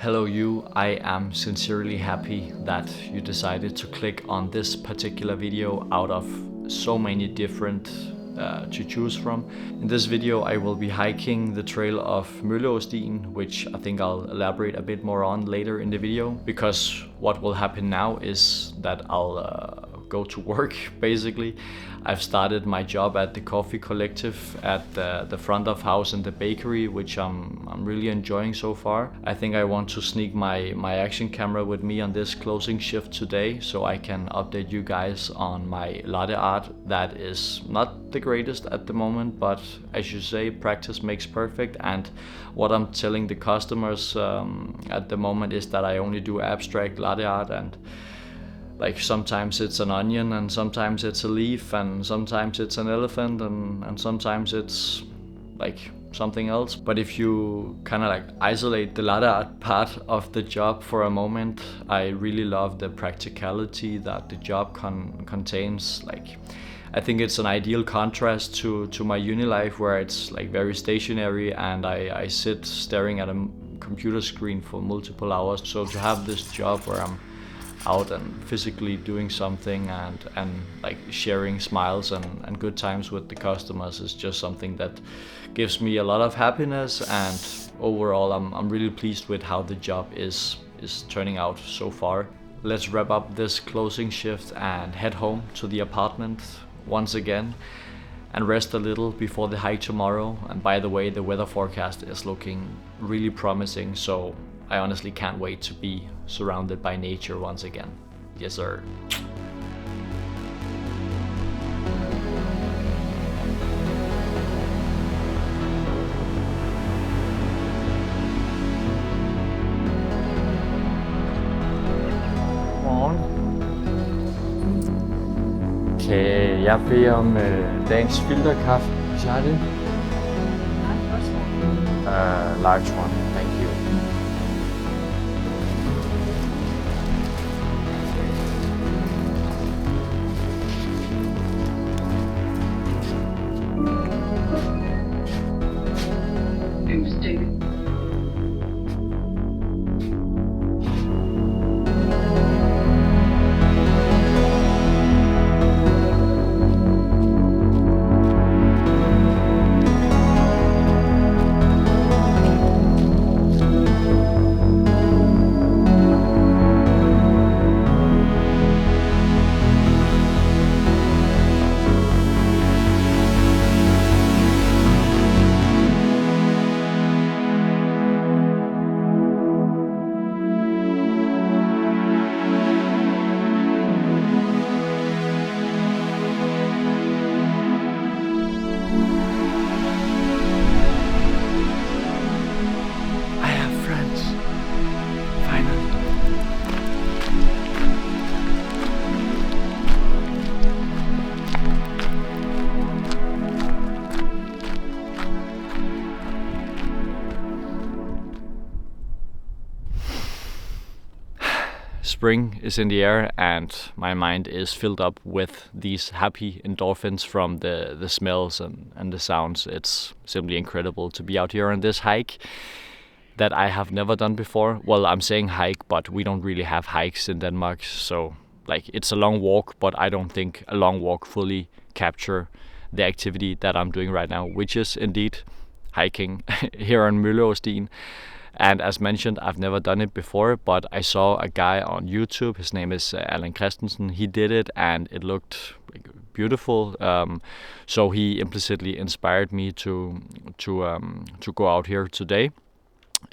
Hello you, I am sincerely happy that you decided to click on this particular video out of so many different to choose from. In this video I will be hiking the trail of Mølleåstien, which I think I'll elaborate a bit more on later in the video, because what will happen now is that I'll go to work basically. I've started my job at the coffee collective at the front of house in the bakery, which I'm really enjoying so far. I think I want to sneak my action camera with me on this closing shift today, so I can update you guys on my latte art. That is not the greatest at the moment, but as you say, practice makes perfect. And what I'm telling the customers at the moment is that I only do abstract latte art, and like sometimes it's an onion, and sometimes it's a leaf, and sometimes it's an elephant, and sometimes it's like something else. But if you kind of like isolate the latte art part of the job for a moment, I really love the practicality that the job contains. Like, I think it's an ideal contrast to my uni life, where it's like very stationary and I sit staring at a computer screen for multiple hours. So to have this job where I'm out and physically doing something and like sharing smiles and good times with the customers is just something that gives me a lot of happiness. And overall I'm really pleased with how the job is turning out so far. Let's wrap up this closing shift and head home to the apartment once again and rest a little before the hike tomorrow. And by the way, the weather forecast is looking really promising, so I honestly can't wait to be surrounded by nature once again. Yes, sir. Morgen. Kan jeg bede om dagens filterkaffe, hvis jeg har det? Large one, thank you. Spring is in the air and my mind is filled up with these happy endorphins from the smells and the sounds. It's simply incredible to be out here on this hike that I have never done before. Well, I'm saying hike, but we don't really have hikes in Denmark, so like it's a long walk, but I don't think a long walk fully capture the activity that I'm doing right now, which is indeed hiking here on Mølleåstien. And as mentioned, I've never done it before, but I saw a guy on YouTube, his name is Alan Christensen. He did it and it looked beautiful, so he implicitly inspired me to go out here today.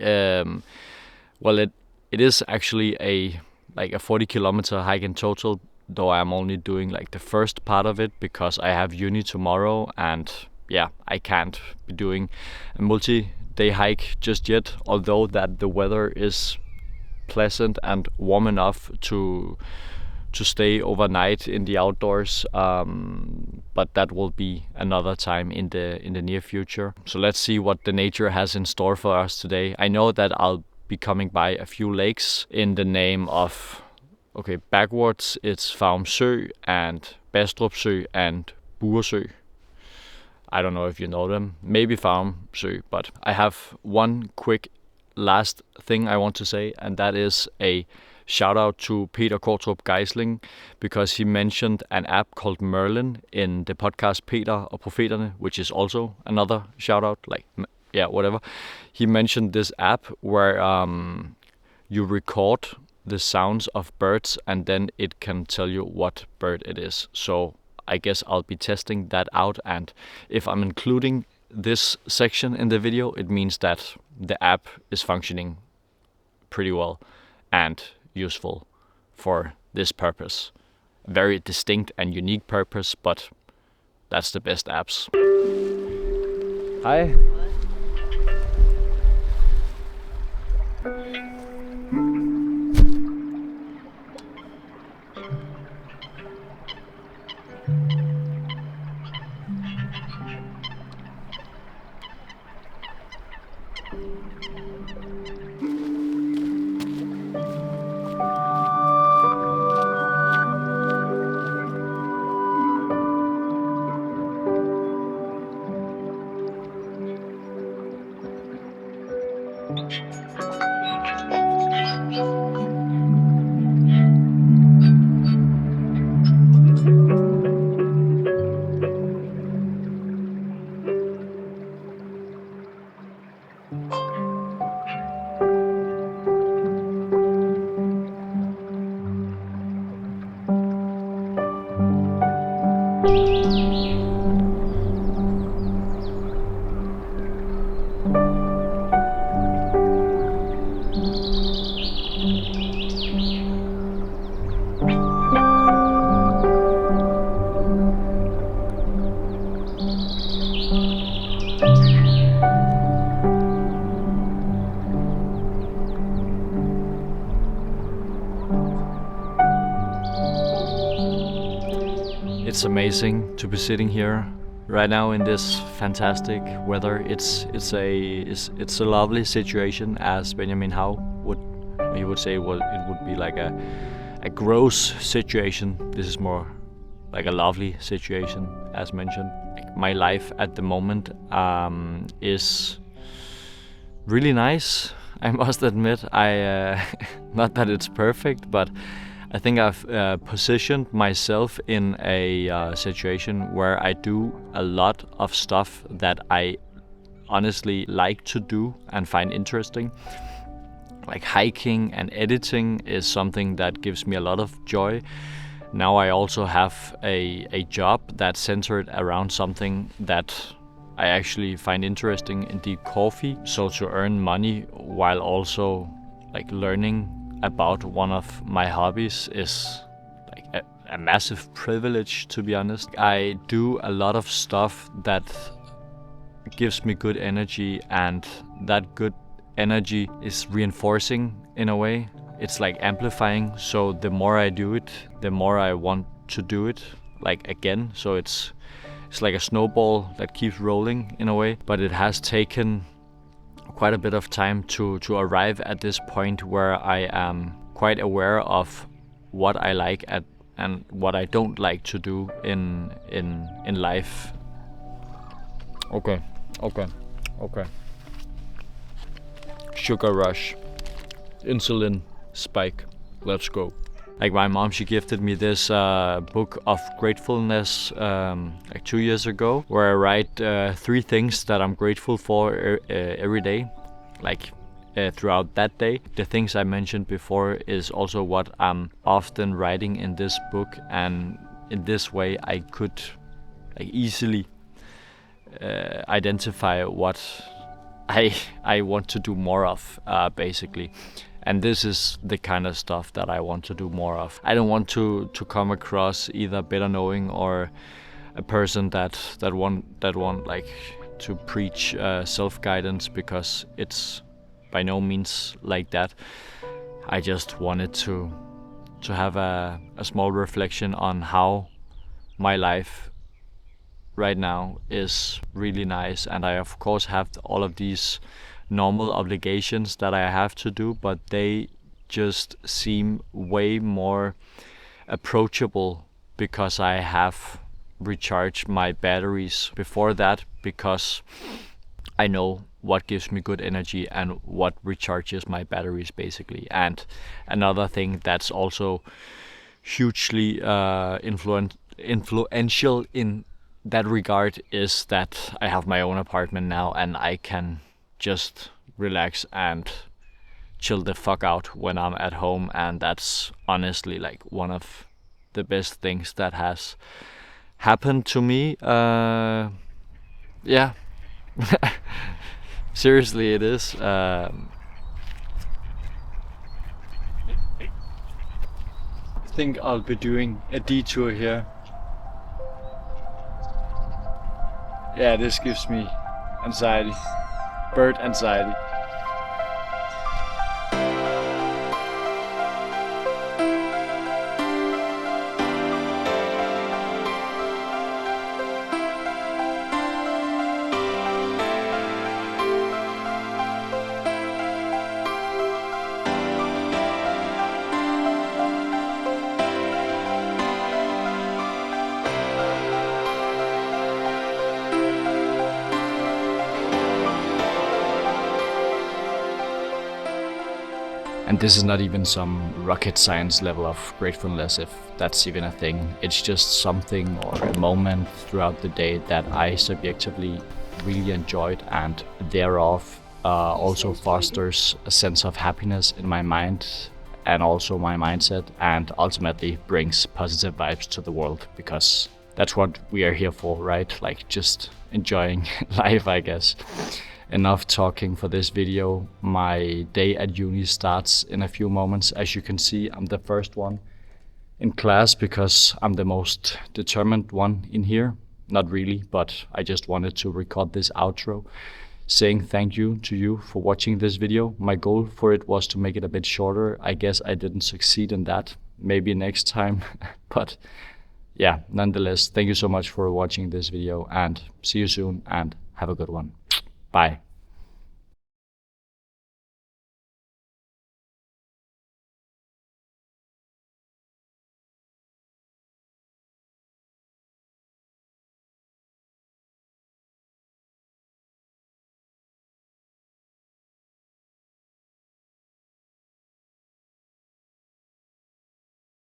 Well, it is actually a 40-kilometer hike in total, though I'm only doing like the first part of it because I have uni tomorrow, and yeah, I can't be doing a multi-day hike just yet, although that the weather is pleasant and warm enough to stay overnight in the outdoors, but that will be another time in the near future. So let's see what the nature has in store for us today. I know that I'll be coming by a few lakes in the name of, okay, backwards it's Farum Sø and Bastrup Sø and Buresø. I don't know if you know them, maybe Farum Sø, but I have one quick last thing I want to say, and that is a shout out to Peter Kortrup Geisling, because he mentioned an app called Merlin in the podcast Peter og Profeterne, which is also another shout out, like, yeah, whatever. He mentioned this app where you record the sounds of birds and then it can tell you what bird it is. So I guess I'll be testing that out, and if I'm including this section in the video, it means that the app is functioning pretty well and useful for this purpose. A very distinct and unique purpose, but that's the best apps. Hi. It's amazing to be sitting here right now in this fantastic weather. It's a lovely situation, as Benjamin Howe would say. Well, it would be like a gross situation. This is more like a lovely situation, as mentioned. Like, my life at the moment is really nice, I must admit. I not that it's perfect, but I think I've positioned myself in a situation where I do a lot of stuff that I honestly like to do and find interesting. Like hiking and editing is something that gives me a lot of joy. Now I also have a job that's centered around something that I actually find interesting, indeed coffee. So to earn money while also like learning about one of my hobbies is like a massive privilege, to be honest. I do a lot of stuff that gives me good energy, and that good energy is reinforcing in a way. It's like amplifying, so the more I do it, the more I want to do it, like again. So it's like a snowball that keeps rolling in a way, but it has taken quite a bit of time to arrive at this point where I am quite aware of what I like and what I don't like to do in life. Okay. Sugar rush, insulin spike. Let's go. Like, my mom, she gifted me this book of gratefulness like 2 years ago, where I write 3 things that I'm grateful for every day, like throughout that day. The things I mentioned before is also what I'm often writing in this book, and in this way I could like easily identify what I want to do more of, basically. And this is the kind of stuff that I want to do more of. I don't want to come across either better knowing or a person that want like to preach self-guidance, because it's by no means like that. I just wanted to have a small reflection on how my life right now is really nice, and I of course have all of these normal obligations that I have to do, but they just seem way more approachable because I have recharged my batteries before that, because I know what gives me good energy and what recharges my batteries basically. And another thing that's also hugely influential in that regard is that I have my own apartment now, and I can just relax and chill the fuck out when I'm at home, and that's honestly like one of the best things that has happened to me. Yeah. Seriously, it is. I think I'll be doing a detour here. Yeah, this gives me anxiety. Bird anxiety. And this is not even some rocket science level of gratefulness, if that's even a thing. It's just something or a moment throughout the day that I subjectively really enjoyed, and thereof also fosters a sense of happiness in my mind and also my mindset, and ultimately brings positive vibes to the world, because that's what we are here for, right? Like, just enjoying life, I guess. Enough talking for this video. My day at uni starts in a few moments. As you can see, I'm the first one in class because I'm the most determined one in here. Not really, but I just wanted to record this outro saying thank you to you for watching this video. My goal for it was to make it a bit shorter. I guess I didn't succeed in that. Maybe next time. But yeah, nonetheless, thank you so much for watching this video, and see you soon, and have a good one. Bye.